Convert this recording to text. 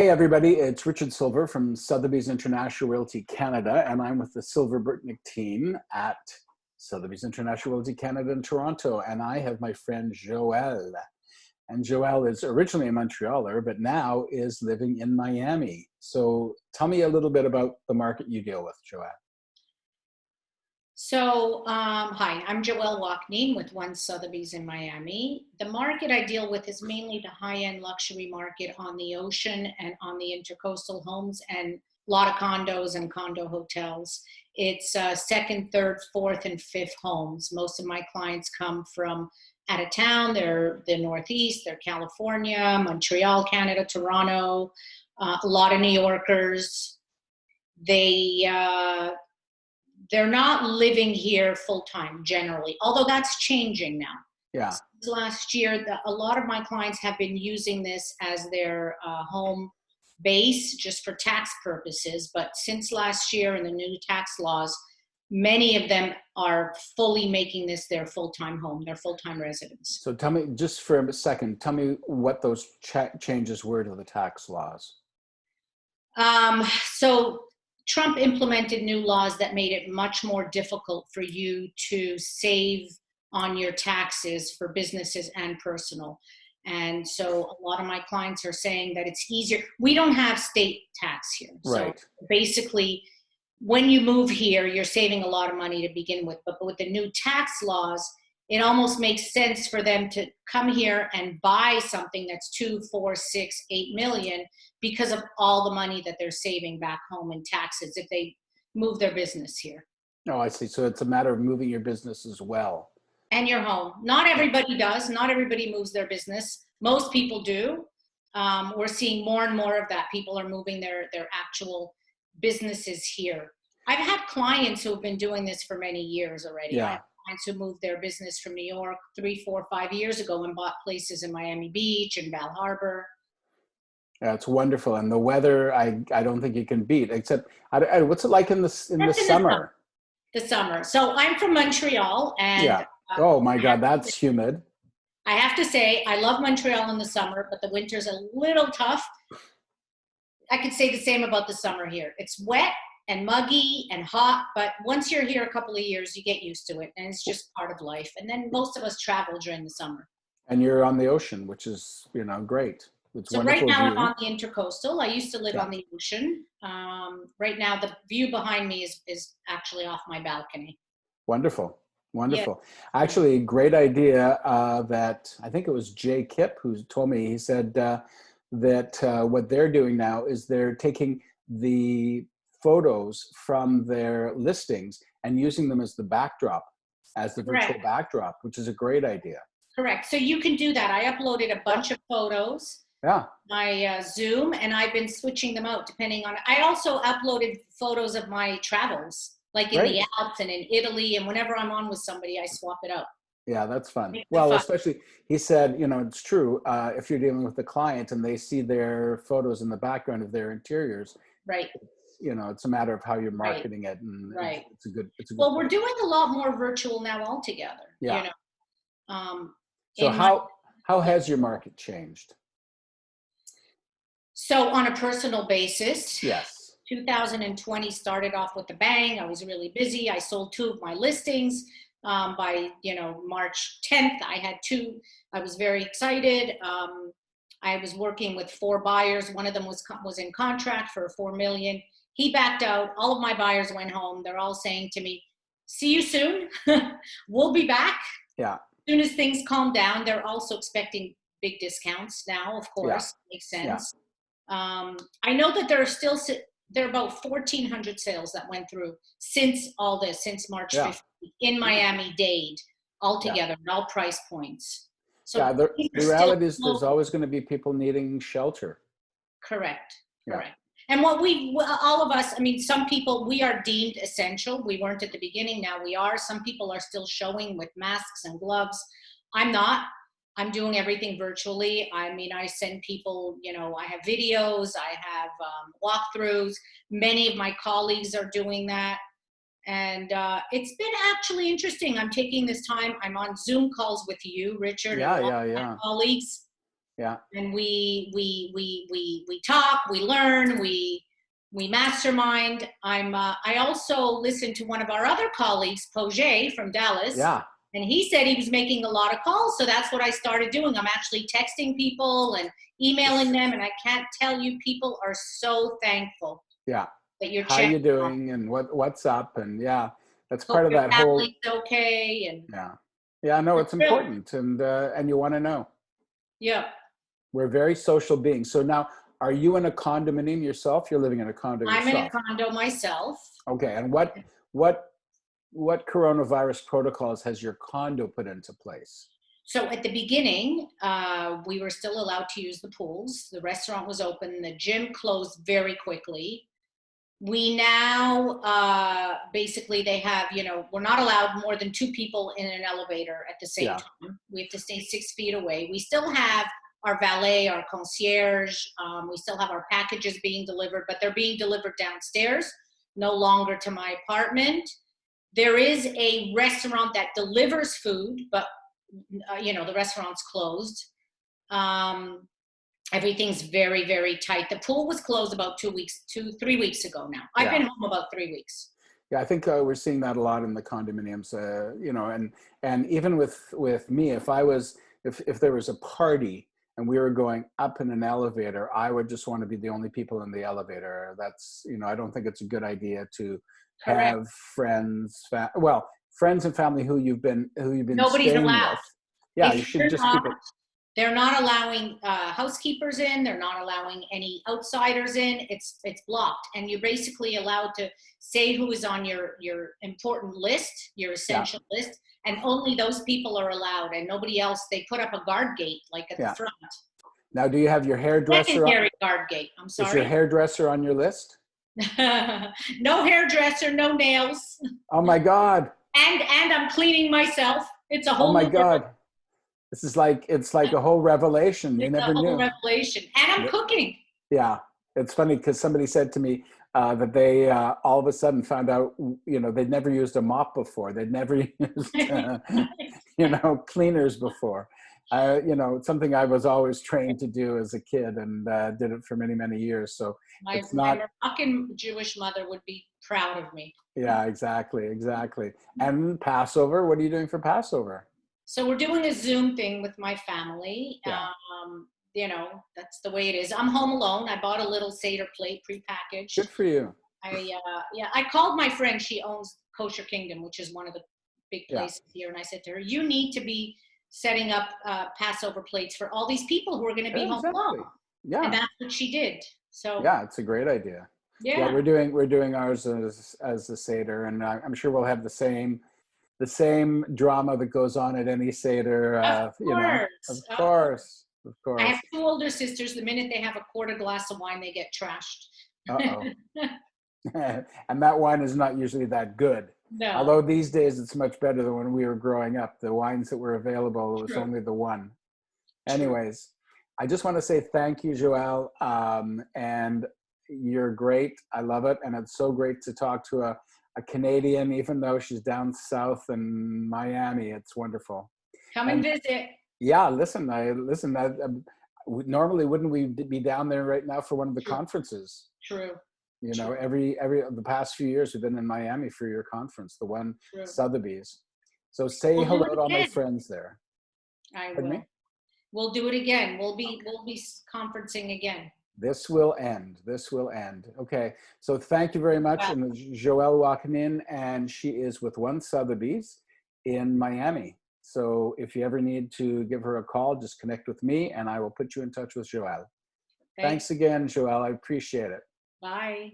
Hey everybody, it's Richard Silver from Sotheby's International Realty Canada, and I'm with the Silver Burtnick team at Sotheby's International Realty Canada in Toronto, and I have my friend Joelle. And Joelle is originally a Montrealer, but now is living in Miami. So tell me a little bit about the market you deal with, Joelle. Hi, I'm Joelle Oiknine with One Sotheby's in Miami. The market I deal with is mainly the high-end luxury market on the ocean and on the intercoastal homes and a lot of condos and condo hotels. It's second, third, fourth, and fifth homes. Most of my clients come from out of town. They're the Northeast, they're California, Montreal, Canada, Toronto, a lot of New Yorkers. They're not living here full-time generally, although that's changing now. Yeah. Since last year, a lot of my clients have been using this as their home base just for tax purposes. But since last year and the new tax laws, many of them are fully making this their full-time home, their full-time residence. So tell me, just for a second, tell me what those changes were to the tax laws. So Trump implemented new laws that made it much more difficult for you to save on your taxes for businesses and personal. And so a lot of my clients are saying that it's easier. We don't have state tax here. Right. So basically, when you move here, you're saving a lot of money to begin with. But with the new tax laws, it almost makes sense for them to come here and buy something that's 2, 4, 6, 8 million because of all the money that they're saving back home in taxes if they move their business here. Oh, I see. So it's a matter of moving your business as well. And your home. Not everybody does. Not everybody moves their business. Most people do. We're seeing more and more of that. People are moving their actual businesses here. I've had clients who have been doing this for many years already. Yeah. I have clients who moved their business from New York 3, 4, 5 years ago and bought places in Miami Beach and Val Harbor. Yeah, it's wonderful, and the weather I don't think you can beat. Except, what's it like in the summer? The summer. So I'm from Montreal, and Yeah. Oh my God, that's humid. I have to say I love Montreal in the summer, but the winter's a little tough. I could say the same about the summer here. It's wet and muggy and hot, but once you're here a couple of years, you get used to it, and it's just part of life. And then most of us travel during the summer. And you're on the ocean, which is, great. It's So right wonderful now view. I'm on the intercoastal. I used to live on the ocean. Right now the view behind me is actually off my balcony. Wonderful. Wonderful. Yeah. Actually, great idea that I think it was Jay Kipp who told me. He said that what they're doing now is they're taking the photos from their listings and using them as the backdrop, as the virtual backdrop, which is a great idea. Correct. So you can do that. I uploaded a bunch of photos. Yeah. My Zoom, and I've been switching them out depending on. I also uploaded photos of my travels, like in the Alps and in Italy, and whenever I'm on with somebody, I swap it out. Yeah, that's fun. Well, especially, he said, it's true, if you're dealing with the client and they see their photos in the background of their interiors, right? It's a matter of how you're marketing it, and it's a good. Well, we're doing a lot more virtual now altogether. Yeah. So how has your market changed? So on a personal basis, yes. 2020 started off with a bang. I was really busy. I sold 2 of my listings. By March 10th, I had 2. I was very excited. I was working with 4 buyers. One of them was in contract for $4 million. He backed out. All of my buyers went home. They're all saying to me, "See you soon. We'll be back." Yeah. As soon as things calm down, they're also expecting big discounts now. Of course, makes sense. Yeah. I know that there are about 1,400 sales that went through since all this, since March 15th in Miami-Dade altogether, at all price points. So the reality is there's always going to be people needing shelter. Correct. Correct. And all of us, some people, we are deemed essential. We weren't at the beginning. Now we are. Some people are still showing with masks and gloves. I'm not. I'm doing everything virtually. I send people, I have videos, I have walkthroughs. Many of my colleagues are doing that. And it's been actually interesting. I'm taking this time. I'm on Zoom calls with you, Richard, and all my colleagues. Yeah. And we talk, we learn, we mastermind. I also listened to one of our other colleagues, Pogé from Dallas, Yeah. and he said he was making a lot of calls. So that's what I started doing. I'm actually texting people and emailing them, and I can't tell you, people are so thankful Yeah. that you're How you checking on. doing and what's up? And yeah, that's Hope part of your that family's whole, okay, and yeah. Yeah, no, we're it's thrilled. important. And you want to know. Yeah. We're very social beings. So now, are you in a condominium yourself? You're living in a condo I'm in a yourself. condo myself. Okay. And what what coronavirus protocols has your condo put into place? So at the beginning, we were still allowed to use the pools. The restaurant was open. The gym closed very quickly. We now basically they have, we're not allowed more than two people in an elevator at the same Yeah. time. We have to stay 6 feet away. We still have our valet, our concierge. We still have our packages being delivered, but they're being delivered downstairs, no longer to my apartment. There is a restaurant that delivers food, but the restaurant's closed. Um, Everything's very, very tight. The pool was closed about 3 weeks ago now. I've Yeah. been home about 3 weeks. Yeah, I think we're seeing that a lot in the condominiums, and even with me, if there was a party and we were going up in an elevator, I would just want to be the only people in the elevator. That's, I don't think it's a good idea to Correct. have friends and family who you've been Nobody's staying allowed. with. Yeah, you If should you're just not, keep it. they're not allowing housekeepers in. They're not allowing any outsiders in. It's blocked, and you're basically allowed to say who is on your important list, your Yeah, essential list, and only those people are allowed, and nobody else. They put up a guard gate like at the yeah. front, Now, do you have your hairdresser on? secondary guard gate. I'm Is your sorry. hairdresser on your list? No hairdresser, no nails, Oh my God. and I'm cleaning myself. It's a Oh whole my new world. God. It's like a whole revelation. You It's a never whole knew. revelation, and I'm cooking. Yeah, it's funny because somebody said to me that they all of a sudden found out, they'd never used a mop before. They'd never used, cleaners before. It's something I was always trained to do as a kid and did it for many, many years. So My it's not, Moroccan Jewish mother would be proud of me. yeah, exactly, exactly. And Passover, what are you doing for Passover? So we're doing a Zoom thing with my family. Yeah, That's the way it is. I'm home alone. I bought a little Seder plate good prepackaged. for you. I called my friend. She owns Kosher Kingdom, which is one of the big Yeah, places here. And I said to her, you need to be setting up Passover plates for all these people who are going to be yeah, home alone. exactly. And Yeah. that's what she did. So Yeah, it's a great idea. Yeah, yeah, we're doing ours as the Seder, and I'm sure we'll have the same drama that goes on at any Seder. of Of course. course, of I course. have two older sisters. The minute they have a quarter glass of wine, they get trashed. Uh-oh. And that wine is not usually that good. No, Although these days it's much better than when we were growing up. The wines that were available, it was true, only the one. true. Anyways, I just want to say thank you, Joelle. And you're great. I love it. And it's so great to talk to a Canadian, even though she's down south in Miami. It's wonderful. Come and And visit. yeah, listen. Normally, wouldn't we be down there right now for one of the True, conferences? true, Every the past few years we've been in Miami for your conference, the one true. Sotheby's. So say We'll do hello it to all my again. friends there. I Pardon will. me? We'll do it again. We'll be conferencing again. This will end. This will end. Okay. So thank you very much. Well, And Joelle walking in, and she is with One Sotheby's in Miami. So if you ever need to give her a call, just connect with me and I will put you in touch with Joelle. thanks. Thanks again, Joelle. I appreciate it. Bye.